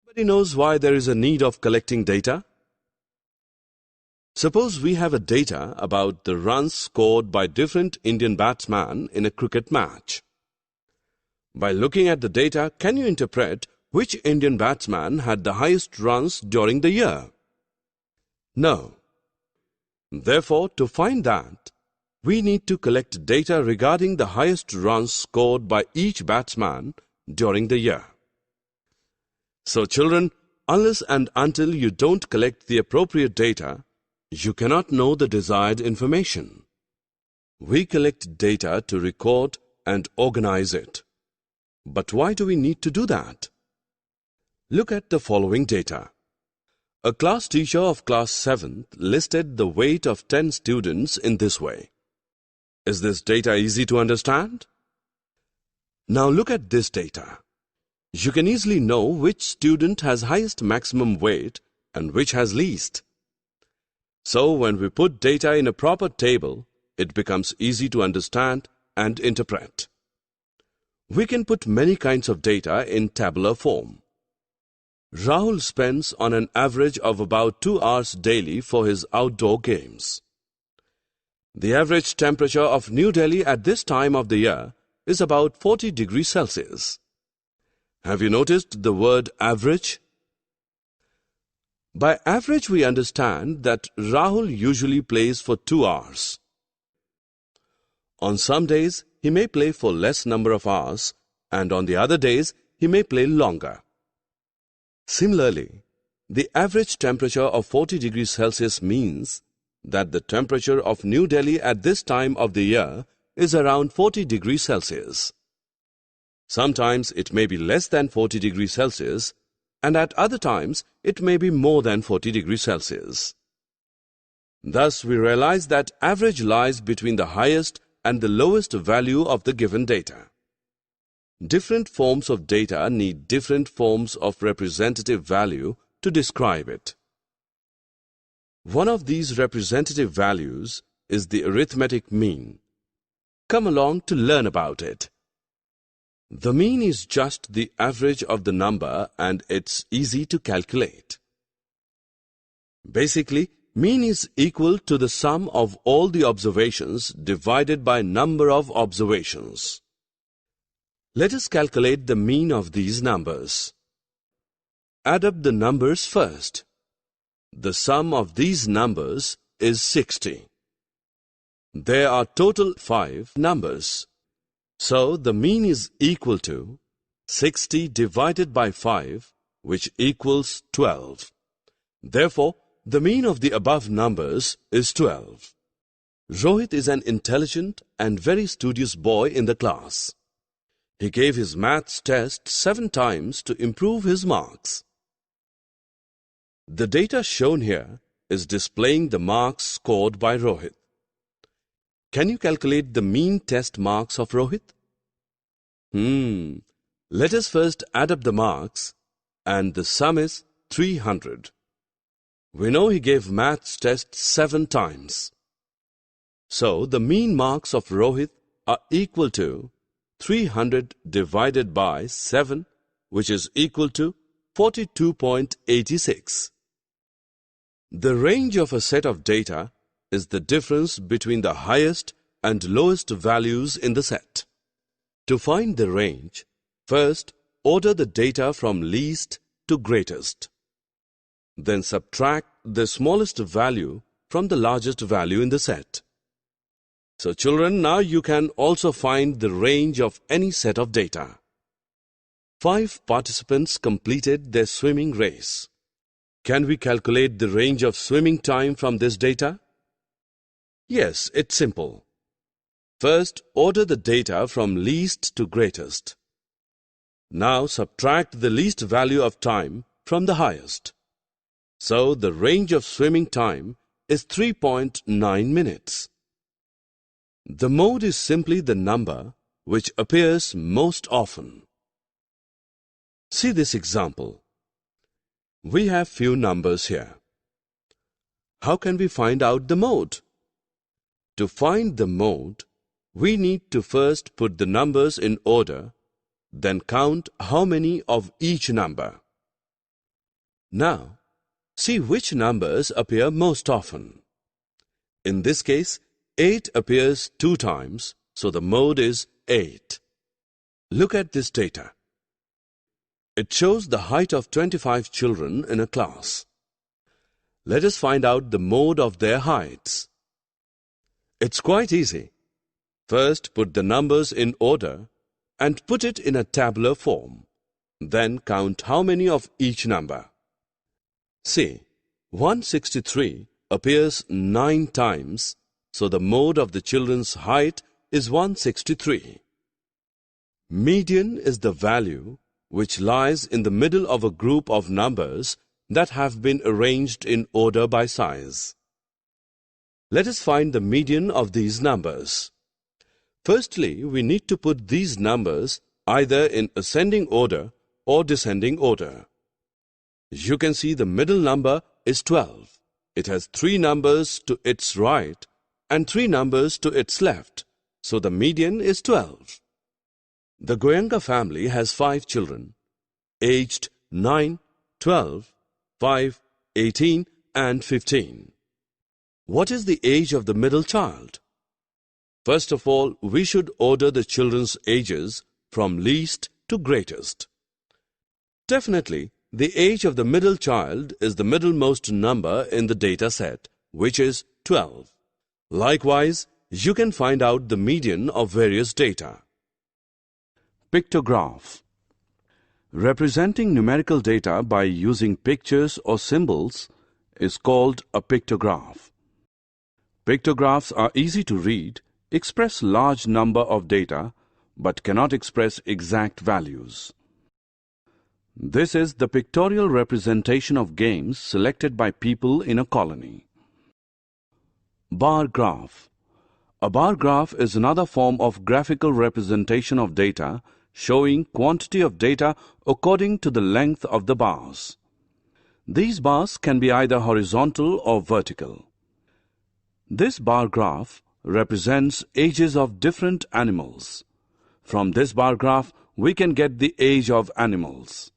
Anybody knows why there is a need of collecting data? Suppose we have a data about the runs scored by different Indian batsmen in a cricket match. By looking at the data, can you interpret which Indian batsman had the highest runs during the year? No. Therefore, to find that, we need to collect data regarding the highest runs scored by each batsman during the year. So children, unless and until you don't collect the appropriate data, you cannot know the desired information. We collect data to record and organize it. But why do we need to do that? Look at the following data. A class teacher of class 7th listed the weight of 10 students in this way. Is this data easy to understand? Now look at this data. You can easily know which student has highest maximum weight and which has least. So when we put data in a proper table, it becomes easy to understand and interpret. We can put many kinds of data in tabular form. Rahul spends on an average of about 2 hours daily for his outdoor games. The average temperature of New Delhi at this time of the year is about 40 degrees Celsius. Have you noticed the word average? By average, we understand that Rahul usually plays for 2 hours. On some days, he may play for less number of hours, and on the other days, he may play longer. Similarly, the average temperature of 40 degrees Celsius means that the temperature of New Delhi at this time of the year is around 40 degrees Celsius. Sometimes it may be less than 40 degrees Celsius, and at other times it may be more than 40 degrees Celsius. Thus, we realize that average lies between the highest and the lowest value of the given data. Different forms of data need different forms of representative value to describe it. One of these representative values is the arithmetic mean. Come along to learn about it. The mean is just the average of the number and it's easy to calculate. Basically, mean is equal to the sum of all the observations divided by number of observations. Let us calculate the mean of these numbers. Add up the numbers first. The sum of these numbers is 60. There are total 5 numbers. So the mean is equal to 60 divided by 5, which equals 12. Therefore, the mean of the above numbers is 12. Rohit is an intelligent and very studious boy in the class. He gave his maths test 7 times to improve his marks. The data shown here is displaying the marks scored by Rohit. Can you calculate the mean test marks of Rohit? Let us first add up the marks, and the sum is 300. We know he gave maths test 7 times. So the mean marks of Rohit are equal to 300 divided by 7, which is equal to 42.86. The range of a set of data is the difference between the highest and lowest values in the set. To find the range, first order the data from least to greatest. Then subtract the smallest value from the largest value in the set. So children, now you can also find the range of any set of data. 5 participants completed their swimming race. Can we calculate the range of swimming time from this data? Yes, it's simple. First, order the data from least to greatest. Now subtract the least value of time from the highest. So the range of swimming time is 3.9 minutes. The mode is simply the number which appears most often. See this example. We have few numbers here. How can we find out the mode? To find the mode, we need to first put the numbers in order, then count how many of each number. Now, see which numbers appear most often. In this case, 8 appears 2 times, so the mode is 8. Look at this data. It shows the height of 25 children in a class. Let us find out the mode of their heights. It's quite easy. First, put the numbers in order and put it in a tabular form. Then count how many of each number. See, 163 appears 9 times, so the mode of the children's height is 163. Median is the value which lies in the middle of a group of numbers that have been arranged in order by size. Let us find the median of these numbers. Firstly, we need to put these numbers either in ascending order or descending order. You can see the middle number is 12. It has 3 numbers to its right and 3 numbers to its left, so the median is 12. The Goenka family has 5 children, aged 9, 12, 5, 18 and 15. What is the age of the middle child? First of all, we should order the children's ages from least to greatest. Definitely, the age of the middle child is the middlemost number in the data set, which is 12. Likewise, you can find out the median of various data. Pictograph. Representing numerical data by using pictures or symbols is called a pictograph. Pictographs are easy to read, express large number of data, but cannot express exact values. This is the pictorial representation of games selected by people in a colony. Bar graph. A bar graph is another form of graphical representation of data, showing quantity of data according to the length of the bars. These bars can be either horizontal or vertical. This bar graph represents ages of different animals. From this bar graph, we can get the age of animals.